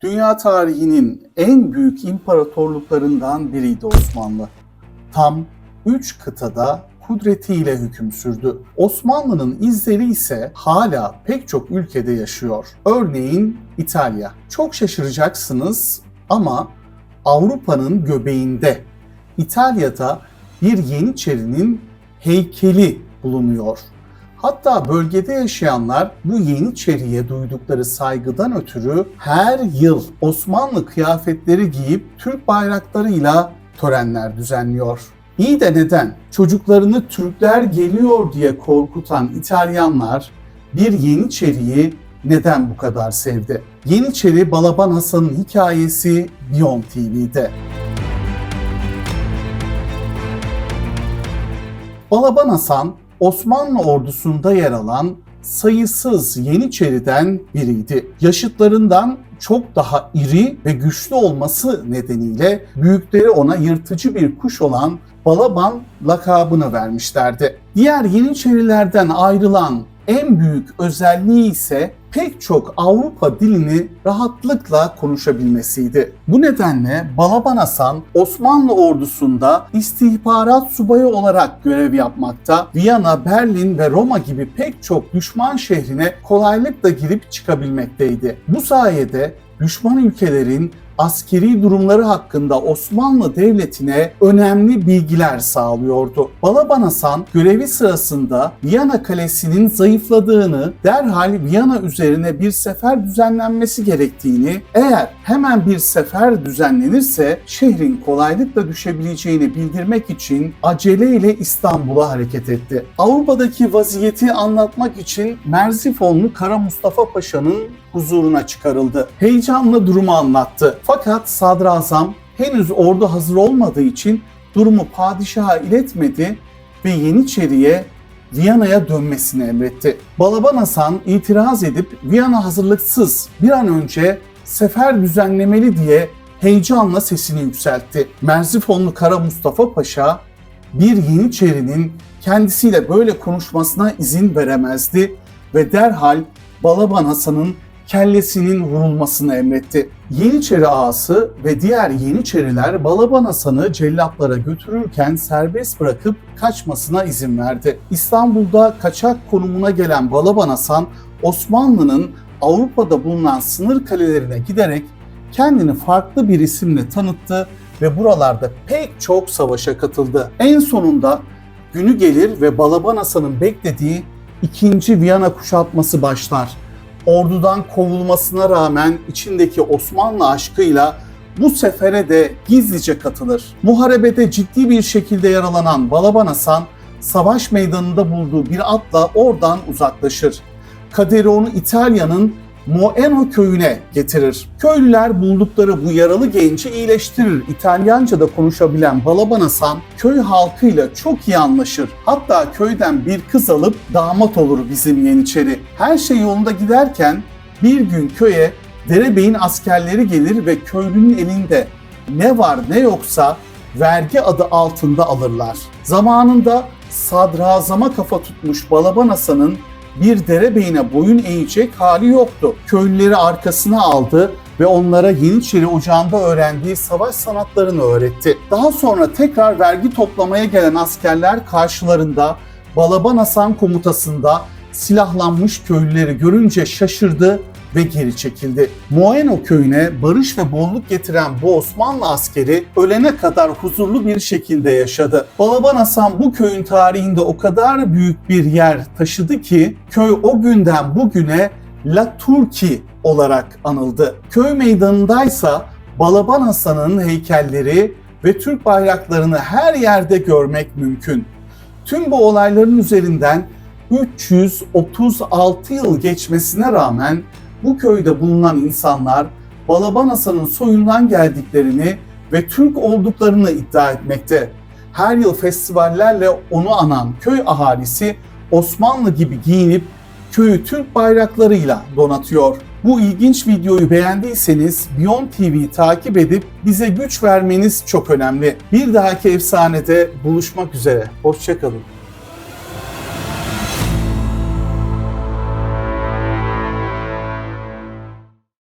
Dünya tarihinin en büyük imparatorluklarından biriydi Osmanlı. Tam 3 kıtada kudretiyle hüküm sürdü. Osmanlı'nın izleri ise hala pek çok ülkede yaşıyor. Örneğin İtalya. Çok şaşıracaksınız ama Avrupa'nın göbeğinde, İtalya'da bir Yeniçerinin heykeli bulunuyor. Hatta bölgede yaşayanlar bu Yeniçeri'ye duydukları saygıdan ötürü her yıl Osmanlı kıyafetleri giyip Türk bayraklarıyla törenler düzenliyor. İyi de neden? Çocuklarını Türkler geliyor diye korkutan İtalyanlar bir Yeniçeri'yi neden bu kadar sevdi? Yeniçeri Balaban Hasan'ın hikayesi Beyond TV'de. Balaban Hasan, Osmanlı ordusunda yer alan sayısız Yeniçeriden biriydi. Yaşıtlarından çok daha iri ve güçlü olması nedeniyle büyükleri ona yırtıcı bir kuş olan Balaban lakabını vermişlerdi. Diğer Yeniçerilerden ayrılan en büyük özelliği ise pek çok Avrupa dilini rahatlıkla konuşabilmesiydi. Bu nedenle Balaban Hasan Osmanlı ordusunda istihbarat subayı olarak görev yapmakta, Viyana, Berlin ve Roma gibi pek çok düşman şehrine kolaylıkla girip çıkabilmekteydi. Bu sayede düşman ülkelerin askeri durumları hakkında Osmanlı Devleti'ne önemli bilgiler sağlıyordu. Balaban Hasan görevi sırasında Viyana Kalesi'nin zayıfladığını, derhal Viyana üzerine bir sefer düzenlenmesi gerektiğini, eğer hemen bir sefer düzenlenirse şehrin kolaylıkla düşebileceğini bildirmek için aceleyle İstanbul'a hareket etti. Avrupa'daki vaziyeti anlatmak için Merzifonlu Kara Mustafa Paşa'nın huzuruna çıkarıldı. Heyecanla durumu anlattı. Fakat sadrazam henüz ordu hazır olmadığı için durumu padişaha iletmedi ve Yeniçeri'ye Viyana'ya dönmesini emretti. Balaban Hasan itiraz edip Viyana hazırlıksız, bir an önce sefer düzenlemeli diye heyecanla sesini yükseltti. Merzifonlu Kara Mustafa Paşa bir Yeniçeri'nin kendisiyle böyle konuşmasına izin veremezdi ve derhal Balaban Hasan'ın kellesinin vurulmasını emretti. Yeniçeri ağası ve diğer Yeniçeriler Balaban Hasan'ı cellatlara götürürken serbest bırakıp kaçmasına izin verdi. İstanbul'da kaçak konumuna gelen Balaban Hasan, Osmanlı'nın Avrupa'da bulunan sınır kalelerine giderek kendini farklı bir isimle tanıttı ve buralarda pek çok savaşa katıldı. En sonunda günü gelir ve Balaban Hasan'ın beklediği 2. Viyana kuşatması başlar. Ordudan kovulmasına rağmen içindeki Osmanlı aşkıyla bu sefere de gizlice katılır. Muharebede ciddi bir şekilde yaralanan Balaban Hasan, savaş meydanında bulduğu bir atla oradan uzaklaşır. Kaderi onu İtalya'nın Moeno köyüne getirir. Köylüler buldukları bu yaralı genci iyileştirir. İtalyanca da konuşabilen Balaban Hasan köy halkıyla çok iyi anlaşır. Hatta köyden bir kız alıp damat olur bizim Yeniçeri. Her şey yolunda giderken bir gün köye derebey'in askerleri gelir ve köylünün elinde ne var ne yoksa vergi adı altında alırlar. Zamanında sadrazama kafa tutmuş Balaban Hasan'ın bir derebeyine boyun eğecek hali yoktu. Köylüleri arkasına aldı ve onlara Yeniçeri Ocağı'nda öğrendiği savaş sanatlarını öğretti. Daha sonra tekrar vergi toplamaya gelen askerler karşılarında Balaban Hasan komutasında silahlanmış köylüleri görünce şaşırdı ve geri çekildi. Moeno köyüne barış ve bolluk getiren bu Osmanlı askeri ölene kadar huzurlu bir şekilde yaşadı. Balaban Hasan bu köyün tarihinde o kadar büyük bir yer taşıdı ki köy o günden bugüne La Turki olarak anıldı. Köy meydanındaysa Balaban Hasan'ın heykelleri ve Türk bayraklarını her yerde görmek mümkün. Tüm bu olayların üzerinden 336 yıl geçmesine rağmen bu köyde bulunan insanlar Balaban Hasan'ın soyundan geldiklerini ve Türk olduklarını iddia etmekte. Her yıl festivallerle onu anan köy ahalisi Osmanlı gibi giyinip köyü Türk bayraklarıyla donatıyor. Bu ilginç videoyu beğendiyseniz Beyond TV'yi takip edip bize güç vermeniz çok önemli. Bir dahaki efsanede buluşmak üzere. Hoşça kalın.